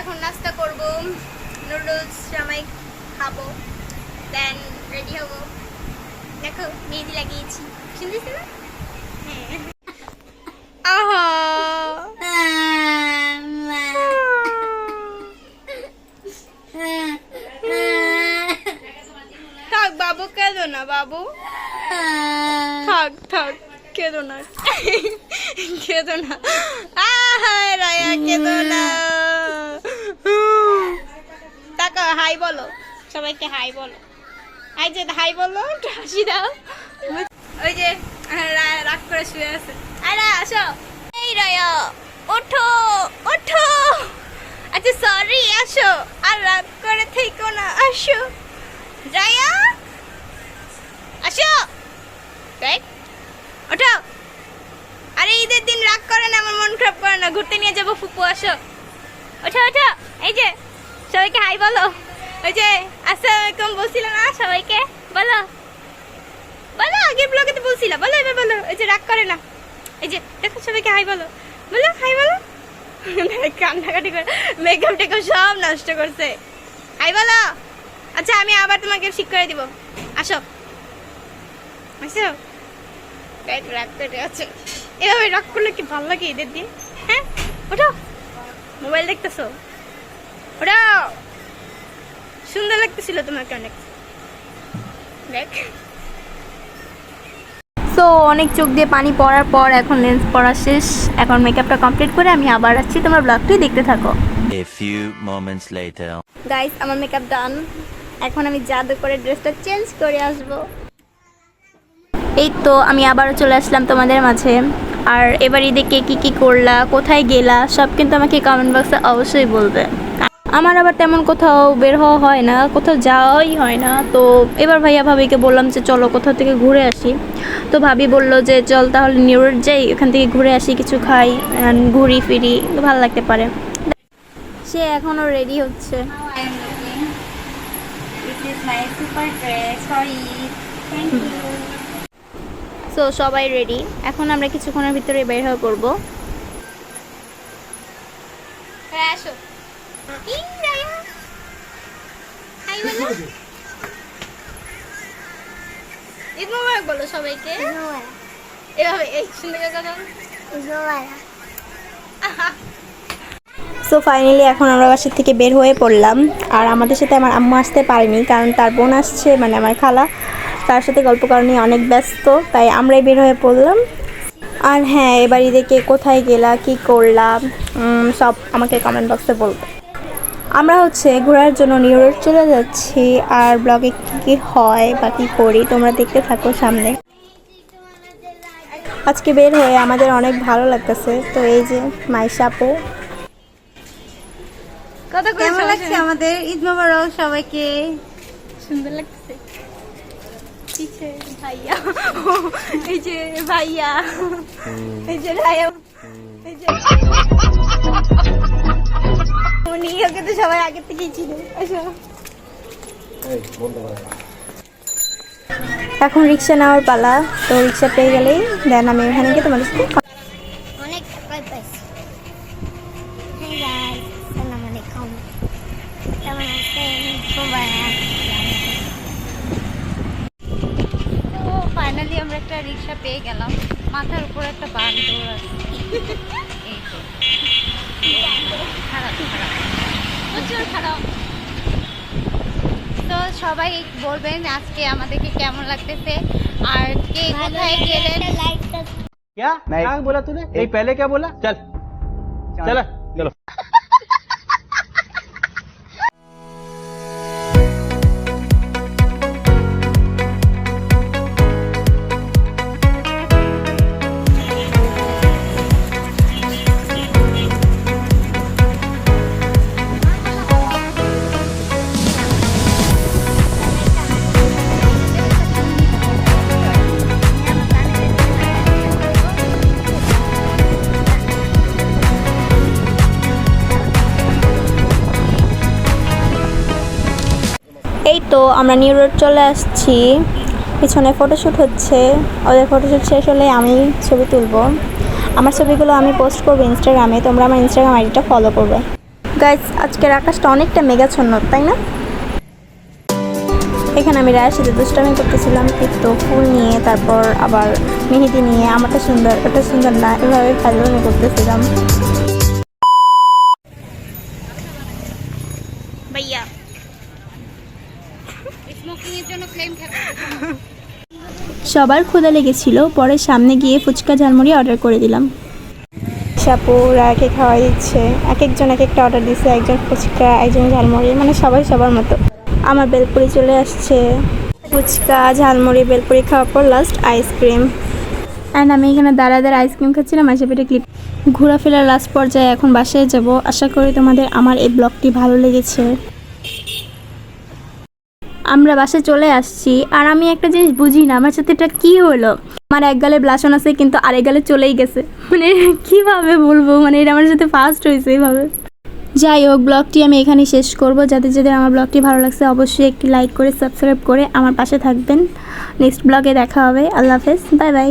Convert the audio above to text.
এখন নাস্তা করব, নুডলস জামাই খাবো, দেন রেডি হবো। দেখো মেহেদি লাগিয়েছি, শুনতেছ না? আহা থাক বাবু, কেঁদো না বাবু, থাক থাক, কেঁদো না, কেঁদো না, রায়া কেঁদো না। তাকাও, হাই বলো সবাইকে, হাই বলো, এই যে হাই বলো, একটু হাসি দাও। ওই যে রাগ করে শুয়ে আছে, আরে আসো। এই রায়া ওঠো ওঠো, আচ্ছা সরি, আসো, আর রাগ করে থেকো না, আসো রায়া, আসো, ওঠো। আরে ঈদের দিন রাগ করে না, আমার মন খারাপ করে না, ঘুরতে নিয়ে যাবো ফুপু, আসো, ওঠো ওঠো। এই যে সবাইকে হাই বলো, ওই যে আসসালামু আলাইকুম বলছিল না, সবাইকে বলো বলো, আগের ব্লগে তো বলছিলা, বলো এবার বলো। ওই যে রাগ করে না, এই যে দেখো সবাইকে হাই বলো, বলো হাই বলো। কান্নাকাটি করে মেকআপ টেকআপ সব নষ্ট করছে, হাই বলো। আচ্ছা আমি আবার তোমাকে ঠিক করে দিব, আসো আসো। রাগ করে আছে, এভাবে রাগ করলে কি ভালো লাগে ঈদের দিন? হ্যাঁ ওঠো, মোবাইল দেখতেছো, ওঠো, সুন্দর লাগতেছিল তোমাকে অনেক, দেখ। সো অনেক চোখ দিয়ে পানি পড়ার পর এখন লেন্স পড়া শেষ, এখন মেকআপটা কমপ্লিট করে আমি আবার আসছি, তোমার ব্লগটি দেখতে থাকো। A few moments later. Guys আমার মেকআপ ডান, এখন আমি জাদু করে ড্রেসটা চেঞ্জ করে আসব। এই তো আমি আবারও চলে আসলাম তোমাদের মাঝে, আর এবার ঈদে কে কী করলা, কোথায় গেলা, সব কিন্তু আমাকে কমেন্ট বক্সে অবশ্যই বলবে। আমার আবার তেমন কোথাও বের হওয়া হয় না, কোথাও যাওয়াই হয় না, তো এবার ভাইয়া ভাবিকে বললাম যে চলো কোথাও থেকে ঘুরে আসি, তো ভাবি বললো যে চল তাহলে নিউ ইয়র্ক যাই, ওখান থেকে ঘুরে আসি, কিছু খাই, ঘুরি ফিরি, তো ভালো লাগতে পারে। সে এখনও রেডি হচ্ছে। সো সবাই রেডি, এখন আমরা কিছুক্ষণের ভিতরে বের হয়ে পড়বো। হ্যাঁ আসো, ঈদ মোবারক বলো সবাইকে, এভাবে এই সুন্দর কথা। সো ফাইনালি এখন আমরা বাসার থেকে বের হয়ে পড়লাম, আর আমাদের সাথে আমার আম্মু আসতে পারেনি, কারণ তার বোন আসছে, মানে আমার খালা, তার সাথে গল্প করা নিয়ে অনেক ব্যস্ত, তাই আমরাই বের হয়ে পড়লাম। আর হ্যাঁ, এবার ঈদেকে কোথায় গেলা, কি করলাম, সব আমাকে কমেন্ট বক্সে বলবে। আমরা ঘোরার জন্য নিউ ইয়র্ক চলে যাচ্ছি, আর ব্লগে কী কী হয় বা কী করি তোমরা দেখতে থাকো সামনে। আজকে বের হয়ে আমাদের অনেক ভালো লাগতেছে, তো এই যে মাইশা আপু, কেমন লাগছে আমাদের? ঈদ মোবারক সবাইকে। সুন্দর লাগছে, ভাইয়া, এই যে ভাইয়া, এই যে রায়া, এই যে উনি, ওকে তো সবাই আগে থেকেই চিনে। এখন রিক্সা নেওয়ার পালা, তো রিক্সা পেয়ে গেলেই দেন আমি ওখানে গিয়ে তোমাদের সাথে অনেক টাকা পাইছি। ফাইনালি আমরা একটা রিক্সা পেয়ে গেলাম, মাথার উপর একটা বান দৌড় আছে, এই তো খারাপ খারাপ, প্রচুর খারাপ। তো সবাই বলবেন আজকে আমাদেরকে কেমন লাগতেছে, আর কে কোথায় গেলেন। क्या क्या बोला तूने? नहीं पहले क्या बोला? चल चल चलो। এই তো আমরা নিউ ইয়র্ক চলে আসছি, পিছনে ফটোশ্যুট হচ্ছে, ওদের ফটোশ্যুট শেষ হলে আমি ছবি তুলব, আমার ছবিগুলো আমি পোস্ট করবো ইনস্টাগ্রামে, তোমরা আমার ইনস্টাগ্রাম আইডিটা ফলো করবে। গাইস আজকের আকাশটা অনেকটা মেঘাচ্ছন্ন, তাই না? এখানে আমি রায়ের সাথে দুষ্টামি করতেছিলাম কিন্তু ফুল নিয়ে, তারপর আবার মেহেদি নিয়ে আমারটা সুন্দর ওটা সুন্দর না, এভাবে ফাজলামি করতেছিলাম। ভাইয়া সবার ক্ষুধা লেগেছিল, পরে সামনে গিয়ে ফুচকা ঝালমুড়ি অর্ডার করে দিলাম। সাপু রায়কে খাওয়াই দিচ্ছে, এক একজন এক একটা অর্ডার দিচ্ছে, একজন ফুচকা একজন ঝালমুড়ি, মানে সবাই সবার মতো। আমার বেলপুরি চলে আসছে, ফুচকা ঝালমুড়ি বেলপুরি খাওয়ার পর লাস্ট আইসক্রিম। অ্যান্ড আমি এখানে দাঁড়ায় আইসক্রিম খাচ্ছিলাম, আশেপাশে ক্লিপ। ঘোরাফেরার লাস্ট পর্যায়ে এখন বাসায় যাব। আশা করি তোমাদের আমার এই ব্লগটি ভালো লেগেছে। আমরা বাসায় চলে আসছি, আর আমি একটা জিনিস বুঝি না, আমার সাথে এটা কী হলো। আমার এক গালে ব্লাশন আছে কিন্তু আরেক গালে চলেই গেছে, মানে কীভাবে বলবো, মানে এটা আমার সাথে ফার্স্ট হয়েছে এইভাবে। যাই হোক, ব্লগটি আমি এখানেই শেষ করব। যাদের আমার ব্লগটি ভালো লাগছে অবশ্যই একটি লাইক করে সাবস্ক্রাইব করে আমার পাশে থাকবেন। নেক্সট ব্লগে দেখা হবে। আল্লাহ হাফেজ, বাই বাই।